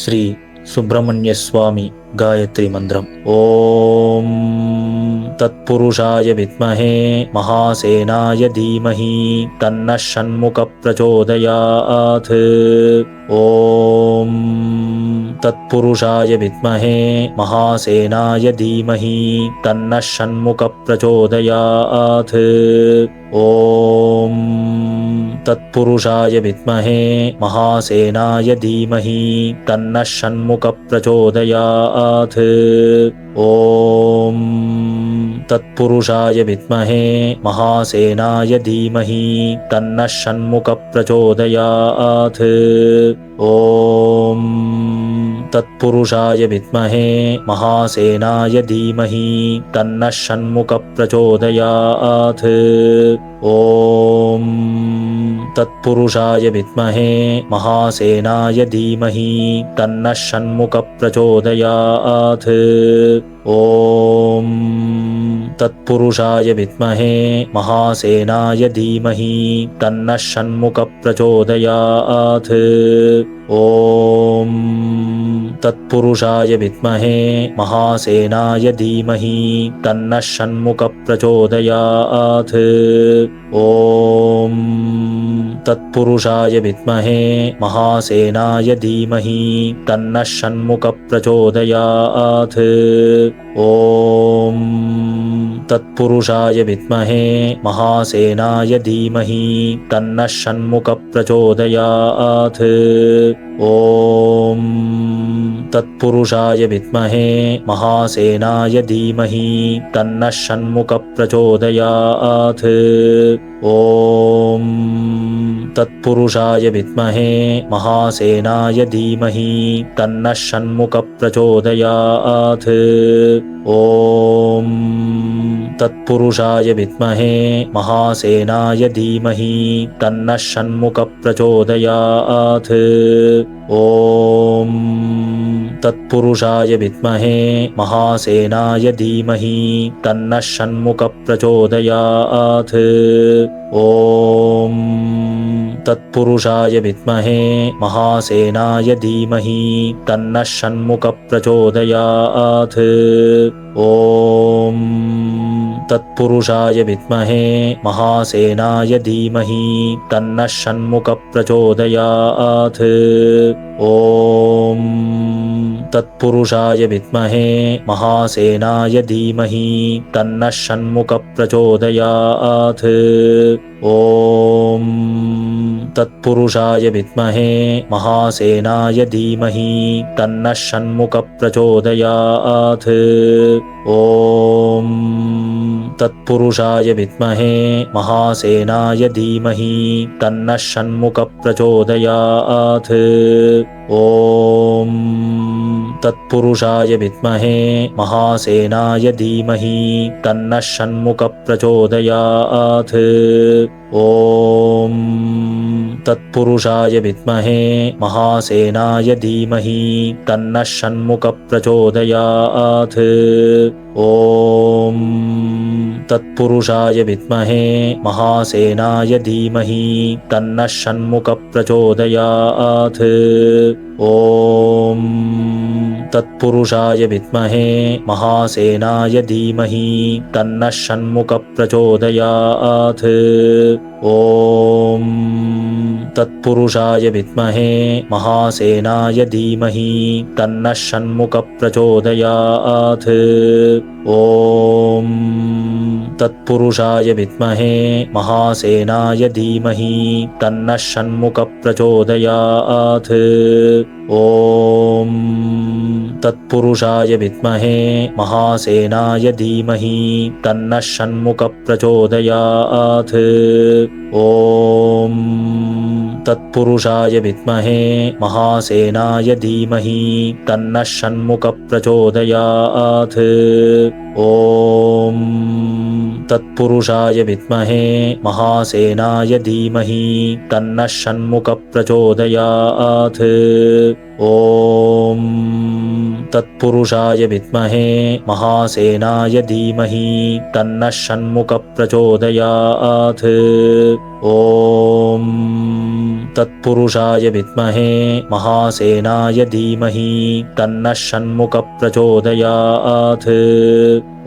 శ్రీ సుబ్రహ్మణ్య స్వామి గాయత్రి మంత్రం. ఓం తత్పురుషాయ విద్మహే మహాసేనాయ ధీమహి తన్నః షణ్ముఖ ప్రచోదయాత్. ఓం తత్పురుషాయ విద్మహే మహాసేనాయ ధీమహి తన్నః షణ్ముఖ ప్రచోదయాత్. ఓం తత్పురుషాయ విద్మహే మహాసేనాయ ధీమహి తన్నః షణ్ముఖ ప్రచోదయాత్. ఓం తత్పురుషాయ విద్మహే మహాసేనాయ ధీమహి తన్నః షణ్ముఖ ప్రచోదయాత్. ఓం తత్పురుషాయ విద్మహే మహాసేనాయ ధీమహి తన్నః షణ్ముఖ ప్రచోదయాత్. ఓం తత్పురుషాయ విద్మహే మహాసేనాయ ధీమహి తన్నః షణ్ముఖ ప్రచోదయాత్. ఓం తత్పురుషాయ విద్మహే మహాసేనాయ ధీమహి తన్నః షణ్ముఖ ప్రచోదయాత్. ఓం తత్పురుషాయ విద్మహే మహాసేనాయ ధీమహి తన్నః షణ్ముఖ ప్రచోదయాత్. ఓం తత్పురుషాయ విద్మహే మహాసేనాయ ధీమహి తన్నః షణ్ముఖ ప్రచోదయాత్. ఓం తత్పురుషాయ విద్మహే మహాసేనాయ ధీమహి తన్నః షణ్ముఖ ప్రచోదయాత్. ఓం తత్పురుషాయ విద్మహే మహాసేనాయ ధీమహి తన్నః షణ్ముఖ ప్రచోదయాత్. ఓం తత్పురుషాయ విద్మహే మహాసేనాయ ధీమహి తన్నః షణ్ముఖ ప్రచోదయాత్. ఓం తత్పురుషాయ విద్మహే మహాసేనాయ ధీమహి తన్నః షణ్ముఖ ప్రచోదయాత్. ఓం తత్పురుషాయ విద్మహే మహాసేనాయ ధీమహి తన్నః షణ్ముఖ ప్రచోదయాత్. ఓం తత్పురుషాయ విద్మహే మహాసేనాయ ధీమహి తన్నః షణ్ముఖ ప్రచోదయాత్. ఓం తత్పురుషాయ విద్మహే మహాసేనాయ ధీమహి తన్నః షణ్ముఖ ప్రచోదయాత్. ఓం తత్పురుషాయ విద్మహే మహాసేనాయ ధీమహి తన్నః షణ్ముఖ ప్రచోదయాత్. ఓం తత్పురుషాయ విద్మహే మహాసేనాయ ధీమహి తన్నః షణ్ముఖ ప్రచోదయాత్. ఓం తత్పురుషాయ విద్మహే మహాసేనాయ ధీమహి తన్నః షణ్ముఖ ప్రచోదయాత్. ఓం తత్పురుషాయ విద్మహే మహాసేనాయ ధీమహి తన్నః షణ్ముఖ ప్రచోదయాత్. ఓం తత్పురుషాయ విద్మహే మహాసేనాయ ధీమహి తన్నః షణ్ముఖ ప్రచోదయాత్. ఓం తత్పురుషాయ విద్మహే మహాసేనాయ ధీమహి తన్నః షణ్ముఖ ప్రచోదయాత్. ఓం తత్పురుషాయ విద్మహే మహాసేనాయ ధీమహి తన్నః షణ్ముఖ ప్రచోదయాత్. ఓం తత్పురుషాయ విద్మహే మహాసేనాయ ధీమహి తన్నః షణ్ముఖ ప్రచోదయాత్. ఓం తత్పురుషాయ విద్మహే మహాసేనాయ ధీమహి తన్నః షణ్ముఖ ప్రచోదయాత్. ఓం తత్పురుషాయ విద్మహే మహాసేనాయ ధీమహి తన్నః షణ్ముఖ ప్రచోదయాత్. ఓం తత్పురుషాయ విద్మహే మహాసేనాయ ధీమహి తన్నః షణ్ముఖ ప్రచోదయాత్. ఓం తత్పురుషాయ విద్మహే మహాసేనాయ ధీమహి తన్నః షణ్ముఖ ప్రచోదయాత్. ఓం తత్పురుషాయ విద్మహే మహాసేనాయ ధీమహి తన్నః షణ్ముఖ ప్రచోదయాత్. ఓం तत्पुरुषाय विद्महे महासेनाय धीमहि तन्नः षण्मुखः प्रचोदयात्।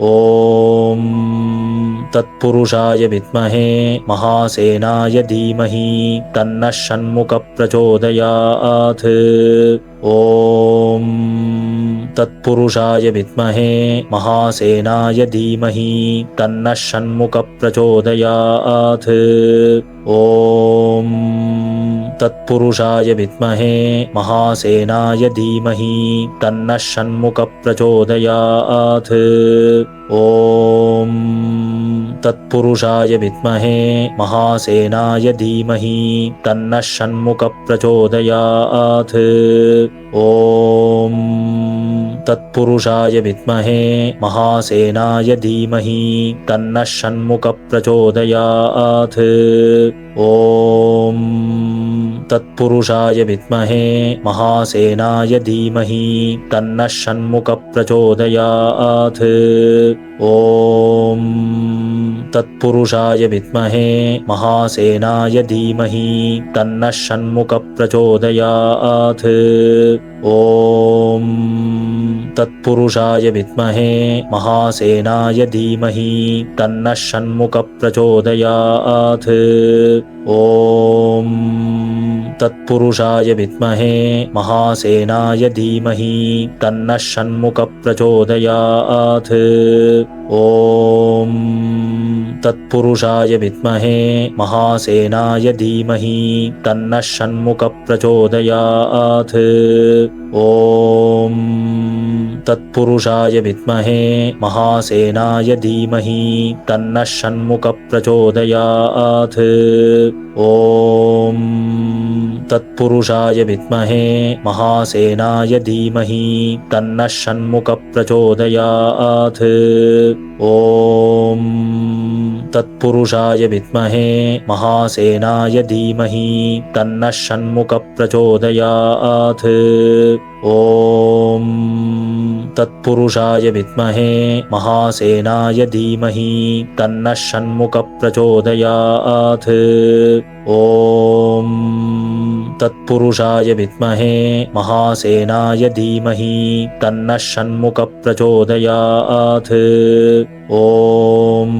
ॐ तत्पुरुषाय विद्महे महासेनाय धीमहि तन्नः षण्मुखः प्रचोदयात्। ॐ तत्पुरुषाय विद्महे महासेनाय धीमहि तन्नः षण्मुखः प्रचोदयात्। ॐ तत्पुरुषाय विद्महे महासेनाय धीमहि तन्नः षण्मुखः प्रचोदयात्। ॐ तत्पुरुषाय विद्महे महासेनाय धीमहि तन्नः षण्मुखः प्रचोदयात्। ॐ तत्पुरुषाय विद्महे महासेनाय धीमहि तन्नः षण्मुखः प्रचोदयात्। ॐ तत्पुरुषाय विद्महे महासेनाय धीमहि तन्नः षण्मुखः प्रचोदयात्। ॐ तत्पुरुषाय विद्महे महासेनाय धीमहि तन्नः षण्मुखः प्रचोदयात्। ॐ तत्पुरुषाय विद्महे महासेनाय धीमहि तन्नः षण्मुखः प्रचोदयात्। ॐ तत्पुरुषाय विद्महे महासेनाय धीमहि तन्नः षण्मुखः प्रचोदयात्। ॐ तत्पुरुषाय विद्महे महासेनाय धीमहि तन्नः षण्मुखः प्रचोदयात्। ॐ तत्पुरुषाय विद्महे महासेनाय धीमहि तन्नः षण्मुखः प्रचोदयात्। ॐ तत्पुरुषाय विद्महे महासेनाय धीमहि तन्नः षण्मुखः प्रचोदयात्। ॐ तत्पुरुषाय विद्महे महासेनाय धीमहि तन्नः षण्मुखः प्रचोदयात्। ॐ तत्पुरुषाय विद्महे महासेनाय धीमहि तन्नः षण्मुखः प्रचोदयात्। ॐ तत्पुरुषाय विद्महे महासेनाय धीमहि तन्नः षण्मुखः प्रचोदयात्। ॐ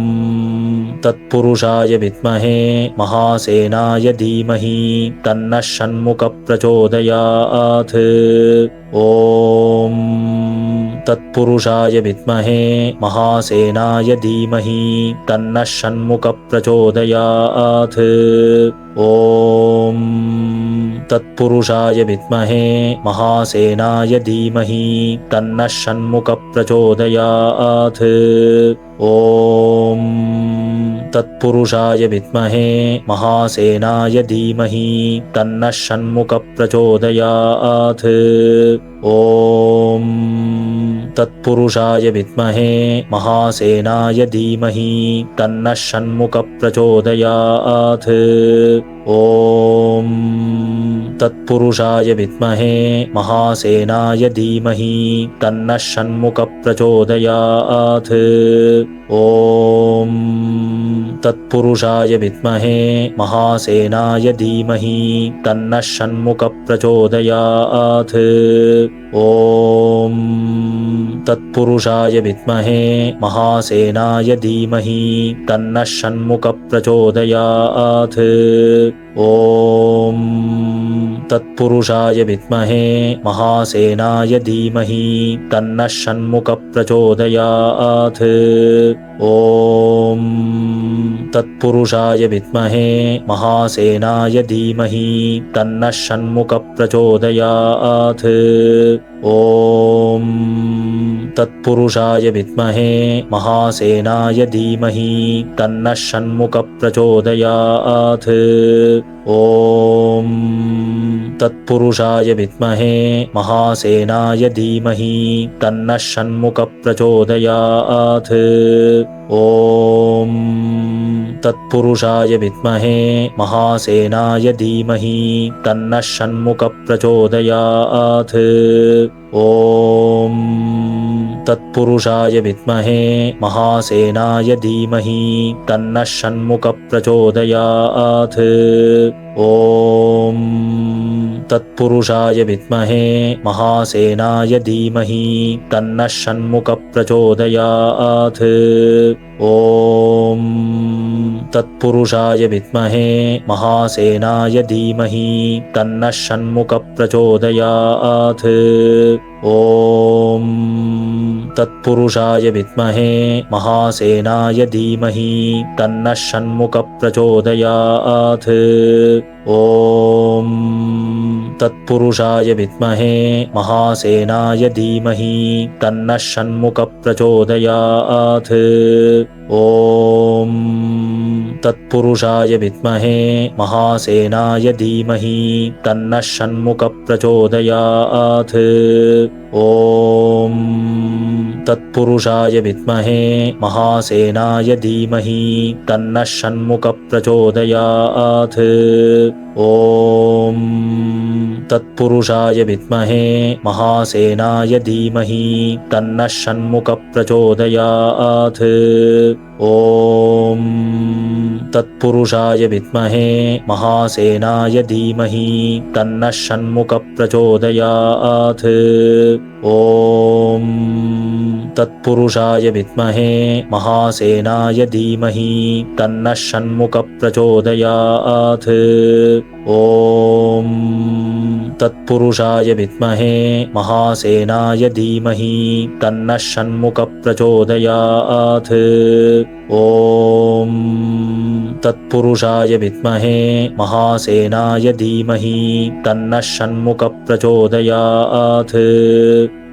तत्पुरुषाय विद्महे महासेनाय धीमहि तन्नः षण्मुखः प्रचोदयात्। ॐ तत्पुरुषाय विद्महे महासेनाय धीमहि तन्नः षण्मुखः प्रचोदयात्। ॐ तत्पुरुषाय विद्महे महासेनाय धीमहि तन्नः षण्मुखः प्रचोदयात्। ॐ तत्पुरुषाय विद्महे महासेनाय धीमहि तन्नः षण्मुखः प्रचोदयात्। ॐ तत्पुरुषाय विद्महे महासेनाय धीमहि तन्नः षण्मुखः प्रचोदयात्। ॐ तत्पुरुषाय विद्महे महासेनाय धीमहि तन्नः षण्मुखः प्रचोदयात्। ॐ तत्पुरुषाय विद्महे महासेनाय धीमहि तन्नः षण्मुखः प्रचोदयात्। ॐ तत्पुरुषाय विद्महे महासेनाय धीमहि तन्नः षण्मुखः प्रचोदयात्। ॐ तत्पुरुषाय विद्महे महासेनाय धीमहि तन्नः षण्मुखः प्रचोदयात्। ॐ तत्पुरुषाय विद्महे महासेनाय धीमहि तन्नः षण्मुखः प्रचोदयात्। ॐ तत्पुरुषाय विद्महे महासेनाय धीमहि तन्नः षण्मुखः प्रचोदयात्। ॐ तत्पुरुषाय विद्महे महासेनाय धीमहि तन्नः षण्मुखः प्रचोदयात्। ॐ तत्पुरुषाय विद्महे महासेनाय धीमहि तन्नः षण्मुखः प्रचोदयात्। ॐ तत्पुरुषाय विद्महे महासेनाय धीमहि तन्नः षण्मुखः प्रचोदयात्। ॐ तत्पुरुषाय विद्महे महासेनाय धीमहि तन्नः षण्मुखः प्रचोदयात्। ॐ तत्पुरुषाय विद्महे महासेनाय धीमहि तन्नः षण्मुखः प्रचोदयात्। ॐ तत्पुरुषाय विद्महे महासेनाय धीमहि तन्नः षण्मुखः प्रचोदयात्। ॐ तत्पुरुषाय विद्महे महासेनाय धीमहि तन्नः षण्मुखः प्रचोदयात्। ॐ तत्पुरुषाय विद्महे महासेनाय धीमहि तन्नः षण्मुखः प्रचोदयात्। ॐ तत्पुरुषाय विद्महे महासेनाय धीमहि तन्नः षण्मुखः प्रचोदयात्। ॐ तत्पुरुषाय विद्महे महासेनाय धीमहि तन्नः षण्मुखः प्रचोदयात्। ॐ तत्पुरुषाय विद्महे महासेनाय धीमहि तन्नः षण्मुखः प्रचोदयात्। ॐ तत्पुरुषाय विद्महे महासेनाय धीमहि तन्नः षण्मुखः प्रचोदयात्। ॐ तत्पुरुषाय विद्महे महासेनाय धीमहि तन्नः षण्मुखः प्रचोदयात्। ॐ तत्पुरुषाय विद्महे महासेनाय धीमहि तन्नः षण्मुखः प्रचोदयात्।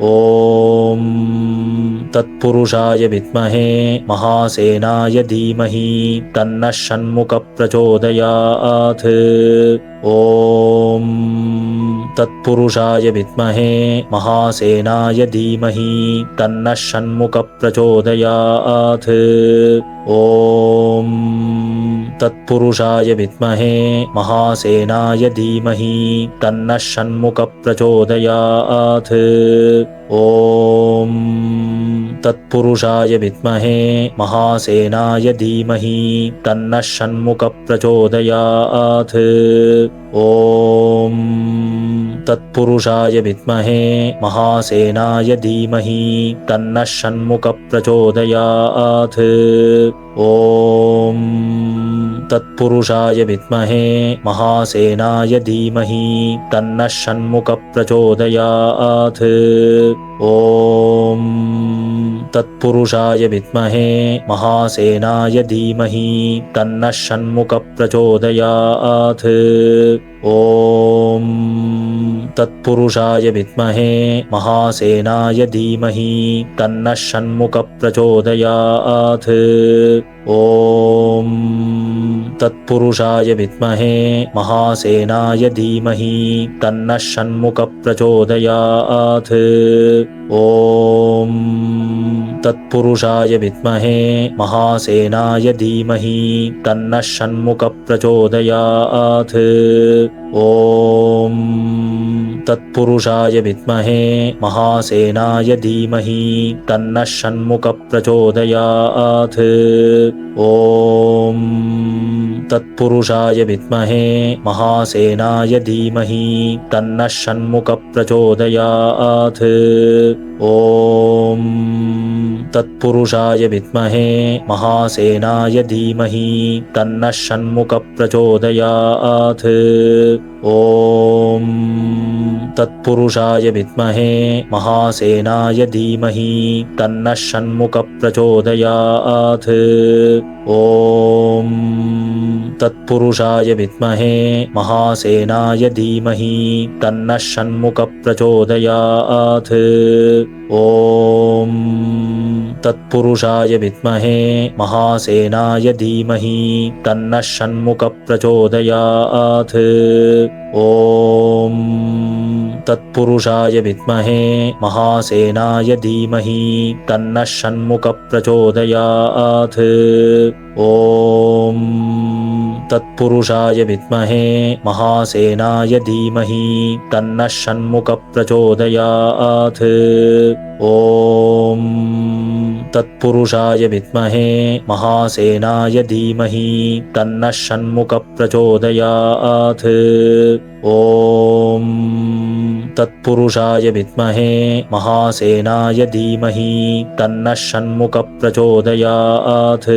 ॐ तत्पुरुषाय विद्महे महासेनाय धीमहि तन्नः षण्मुखः प्रचोदयात्। ॐ तत्पुरुषाय विद्महे महासेनाय धीमहि तन्नः षण्मुखः प्रचोदयात्। ॐ तत्पुरुषाय विद्महे महासेनाय धीमहि तन्नः षण्मुखः प्रचोदयात्। ॐ तत्पुरुषाय विद्महे महासेनाय धीमहि तन्नः षण्मुखः प्रचोदयात्। ॐ तत्पुरुषाय विद्महे महासेनाय धीमहि तन्नः षण्मुखः प्रचोदयात्। ॐ तत्पुरुषाय विद्महे महासेनाय धीमहि तन्नः षण्मुखः प्रचोदयात्। ॐ तत्पुरुषाय विद्महे महासेनाय धीमहि तन्नः षण्मुखः प्रचोदयात्। ॐ तत्पुरुषाय विद्महे महासेनाय धीमहि तन्नः षण्मुखः प्रचोदयात्। ॐ तत्पुरुषाय विद्महे महासेनाय धीमहि तन्नः षण्मुखः प्रचोदयात्। ॐ तत्पुरुषाय विद्महे महासेनाय धीमहि तन्नः षण्मुखः प्रचोदयात्। ॐ तत्पुरुषाय विद्महे महासेनाय धीमहि तन्नः षण्मुखः प्रचोदयात्। ॐ तत्पुरुषाय विद्महे महासेनाय धीमहि तन्नः षण्मुखः प्रचोदयात्। ॐ तत्पुरुषाय विद्महे महासेनाय धीमहि तन्नः षण्मुखः प्रचोदयात्। ॐ तत्पुरुषाय विद्महे महासेनाय धीमहि तन्नः षण्मुखः प्रचोदयात्। ॐ तत्पुरुषाय विद्महे महासेनाय धीमहि तन्नः षण्मुखः प्रचोदयात्। ॐ तत्पुरुषाय विद्महे महासेनाय धीमहि तन्नः षण्मुखः प्रचोदयात्। ॐ तत्पुरुषाय विद्महे महासेनाय धीमहि तन्नः षण्मुखः प्रचोदयात्। ॐ तत्पुरुषाय विद्महे महासेनाय धीमहि तन्नः षण्मुखः प्रचोदयात्। ॐ तत्पुरुषाय विद्महे महासेनाय धीमहि तन्नः षण्मुखः प्रचोदयात्। ॐ तत्पुरुषाय विद्महे महासेनाय धीमहि तन्नः षण्मुखः प्रचोदयात्।